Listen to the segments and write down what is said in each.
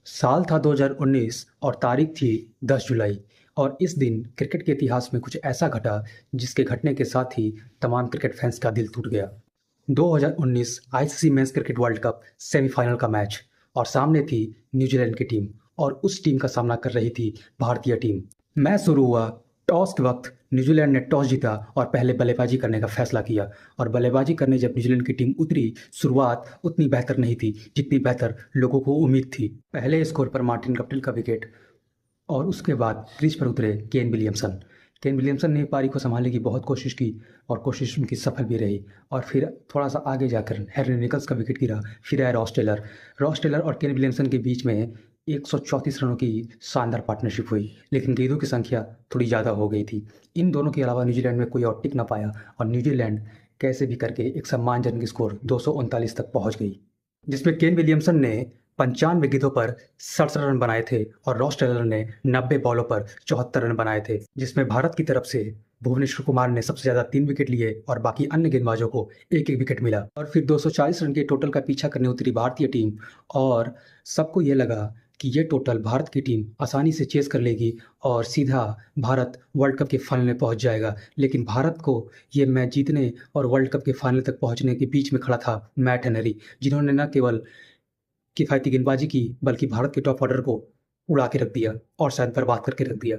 साल था 2019 और तारीख थी 10 जुलाई। और इस दिन क्रिकेट के इतिहास में कुछ ऐसा घटा जिसके घटने के साथ ही तमाम क्रिकेट फैंस का दिल टूट गया। 2019 ICC men's cricket world cup semifinal का मैच और सामने थी न्यूजीलैंड की टीम और उस टीम का सामना कर रही थी भारतीय टीम। मैच शुरू हुआ। टॉस के वक्त न्यूजीलैंड ने टॉस जीता और पहले बल्लेबाजी करने का फैसला किया। और बल्लेबाजी करने जब न्यूजीलैंड की टीम उतरी, शुरुआत उतनी बेहतर नहीं थी जितनी बेहतर लोगों को उम्मीद थी। पहले स्कोर पर मार्टिन गप्टिल का विकेट और उसके बाद क्रीज पर उतरे केन विलियमसन। केन विलियमसन ने पारी को संभालने की बहुत कोशिश की और कोशिश उनकी सफल भी रही। और फिर थोड़ा सा आगे जाकर हैरी निकल्स का विकेट गिरा। फिर आया रॉस टेलर और केन विलियमसन के बीच में 134 रनों की शानदार पार्टनरशिप हुई, लेकिन गेंदों की संख्या थोड़ी ज़्यादा हो गई थी। इन दोनों के अलावा न्यूजीलैंड में कोई और टिक ना पाया और न्यूजीलैंड कैसे भी करके एक सम्मानजनक स्कोर 239 तक पहुंच गई, जिसमें केन विलियमसन ने 95 गेंदों पर 67 रन बनाए थे और रॉस टेलर ने 90 बॉलों पर 74 रन बनाए थे, जिसमें भारत की तरफ से भुवनेश्वर कुमार ने सबसे ज्यादा 3 विकेट लिए और बाकी अन्य गेंदबाजों को एक एक विकेट मिला। और फिर 240 रन के टोटल का पीछा करने उतरी भारतीय टीम और सबको ये लगा कि ये टोटल भारत की टीम आसानी से चेस कर लेगी और सीधा भारत वर्ल्ड कप के फाइनल में पहुंच जाएगा। लेकिन भारत को ये मैच जीतने और वर्ल्ड कप के फाइनल तक पहुंचने के बीच में खड़ा था मैट हेनरी, जिन्होंने न केवल किफायती गेंदबाजी की बल्कि भारत के टॉप ऑर्डर को उड़ा के रख दिया और शायद बर्बाद करके रख दिया।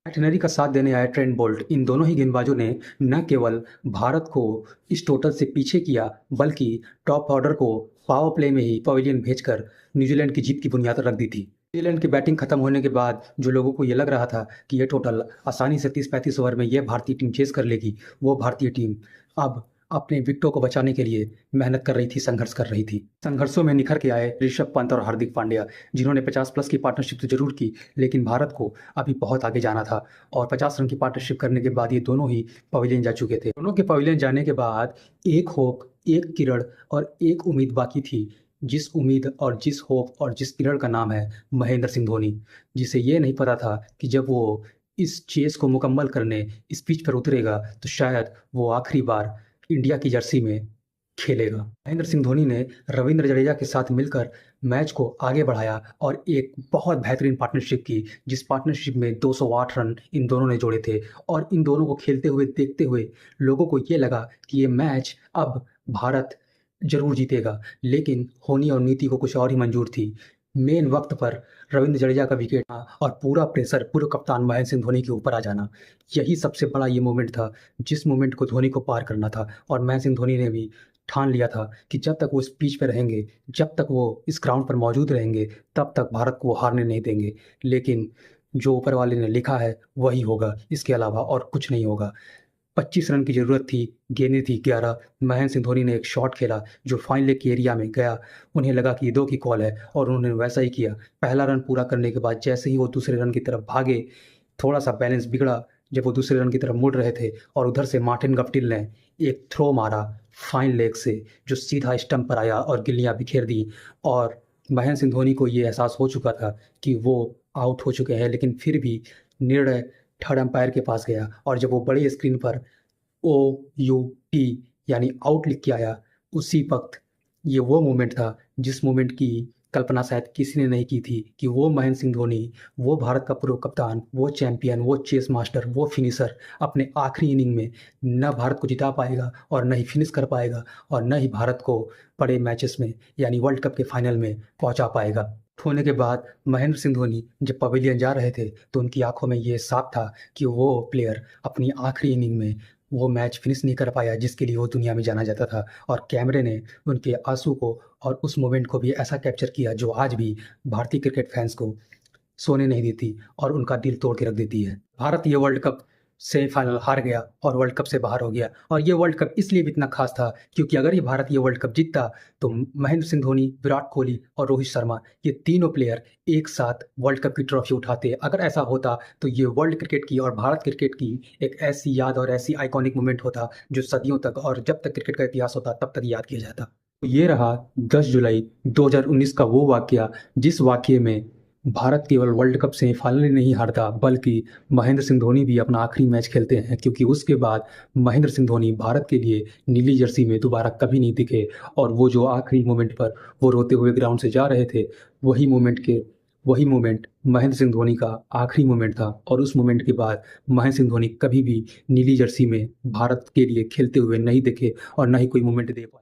मैट का साथ देने आया ट्रेंट बोल्ट, इन दोनों ही गेंदबाजों ने न केवल भारत को इस टोटल से पीछे किया बल्कि टॉप ऑर्डर को पावर प्ले में ही पवेलियन भेजकर न्यूजीलैंड की जीत की बुनियाद रख दी थी। न्यूजीलैंड की बैटिंग खत्म होने के बाद जो लोगों को ये लग रहा था कि ये टोटल आसानी से 30-35 ओवर में ये भारतीय टीम चेस कर लेगी, वो भारतीय टीम अब अपने विकेटों को बचाने के लिए मेहनत कर रही थी, संघर्ष कर रही थी। संघर्षों में निखर के आए ऋषभ पंत और हार्दिक पांड्या, जिन्होंने 50+ की पार्टनरशिप तो जरूर की, लेकिन भारत को अभी बहुत आगे जाना था। और 50 रन की पार्टनरशिप करने के बाद ये दोनों ही पवेलियन जा चुके थे। दोनों के पवेलियन जाने के बाद एक होप, एक किरण और एक उम्मीद बाकी थी, जिस उम्मीद और जिस होप और जिस किरण का नाम है महेंद्र सिंह धोनी, जिसे ये नहीं पता था कि जब वो इस चेस को मुकम्मल करने इस पिच पर उतरेगा तो शायद वो आखिरी बार इंडिया की जर्सी में खेलेगा। महेंद्र सिंह धोनी ने रविंद्र जडेजा के साथ मिलकर मैच को आगे बढ़ाया और एक बहुत बेहतरीन पार्टनरशिप की, जिस पार्टनरशिप में 208 रन इन दोनों ने जोड़े थे। और इन दोनों को खेलते हुए देखते हुए लोगों को ये लगा कि ये मैच अब भारत जरूर जीतेगा, लेकिन होनी और नीति को कुछ और ही मंजूर थी। मेन वक्त पर रविंद्र जडेजा का विकेट और पूरा प्रेशर पूर्व कप्तान महेंद्र सिंह धोनी के ऊपर आ जाना, यही सबसे बड़ा ये मोमेंट था जिस मोमेंट को धोनी को पार करना था। और महेंद्र सिंह धोनी ने भी ठान लिया था कि जब तक वो इस पिच पर रहेंगे, जब तक वो इस ग्राउंड पर मौजूद रहेंगे, तब तक भारत को हारने नहीं देंगे। लेकिन जो ऊपर वाले ने लिखा है वही होगा, इसके अलावा और कुछ नहीं होगा। 25 रन की जरूरत थी, गेंदें थी 11। महेंद्र सिंह धोनी ने एक शॉट खेला जो फाइन लेग के एरिया में गया। उन्हें लगा कि ये 2 की कॉल है और उन्होंने वैसा ही किया। पहला रन पूरा करने के बाद जैसे ही वो दूसरे रन की तरफ भागे, थोड़ा सा बैलेंस बिगड़ा जब वो दूसरे रन की तरफ मुड़ रहे थे और उधर से मार्टिन गप्टिल ने एक थ्रो मारा फाइन लेग से जो सीधा स्टंप पर आया और गिल्लियां बिखेर दी। और महेंद्र सिंह धोनी को ये एहसास हो चुका था कि वो आउट हो चुके हैं, लेकिन फिर भी निर्णय थर्ड अंपायर के पास गया और जब वो बड़ी स्क्रीन पर OUT यानी आउट लिख के आया, उसी वक्त ये वो मोमेंट था जिस मोमेंट की कल्पना शायद किसी ने नहीं की थी कि वो महेंद्र सिंह धोनी, वो भारत का पूर्व कप्तान, वो चैंपियन, वो चेस मास्टर, वो फिनिशर अपने आखिरी इनिंग में न भारत को जिता पाएगा और न ही फिनिश कर पाएगा और न ही भारत को बड़े मैचेस में यानी वर्ल्ड कप के फाइनल में पहुंचा पाएगा। होने के बाद महेंद्र सिंह धोनी जब पवेलियन जा रहे थे तो उनकी आंखों में ये साफ था कि वो प्लेयर अपनी आखिरी इनिंग में वो मैच फिनिश नहीं कर पाया जिसके लिए वो दुनिया में जाना जाता था। और कैमरे ने उनके आंसू को और उस मोमेंट को भी ऐसा कैप्चर किया जो आज भी भारतीय क्रिकेट फैंस को सोने नहीं देती और उनका दिल तोड़ के रख देती है। भारत ये वर्ल्ड कप सेमीफाइनल हार गया और वर्ल्ड कप से बाहर हो गया। और ये वर्ल्ड कप इसलिए भी इतना खास था क्योंकि अगर ये भारत ये वर्ल्ड कप जीतता तो महेंद्र सिंह धोनी, विराट कोहली और रोहित शर्मा ये तीनों प्लेयर एक साथ वर्ल्ड कप की ट्रॉफी उठाते। अगर ऐसा होता तो ये वर्ल्ड क्रिकेट की और भारत क्रिकेट की एक ऐसी याद और ऐसी आइकॉनिक मोमेंट होता जो सदियों तक और जब तक क्रिकेट का इतिहास होता तब तक याद किया जाता। तो ये रहा 10 जुलाई 2019 का वो वाकया जिस वाकये में भारत केवल वर्ल्ड कप सेमीफाइनल ही नहीं हारता बल्कि महेंद्र सिंह धोनी भी अपना आखिरी मैच खेलते हैं, क्योंकि उसके बाद महेंद्र सिंह धोनी भारत के लिए नीली जर्सी में दोबारा कभी नहीं दिखे। और वो जो आखिरी मोमेंट पर वो रोते हुए ग्राउंड से जा रहे थे, वही मोमेंट के वही मोमेंट महेंद्र सिंह धोनी का आखिरी मोमेंट था और उस मोमेंट के बाद महेंद्र सिंह धोनी कभी भी नीली जर्सी में भारत के लिए खेलते हुए नहीं दिखे और न ही कोई मोमेंट दे पाए।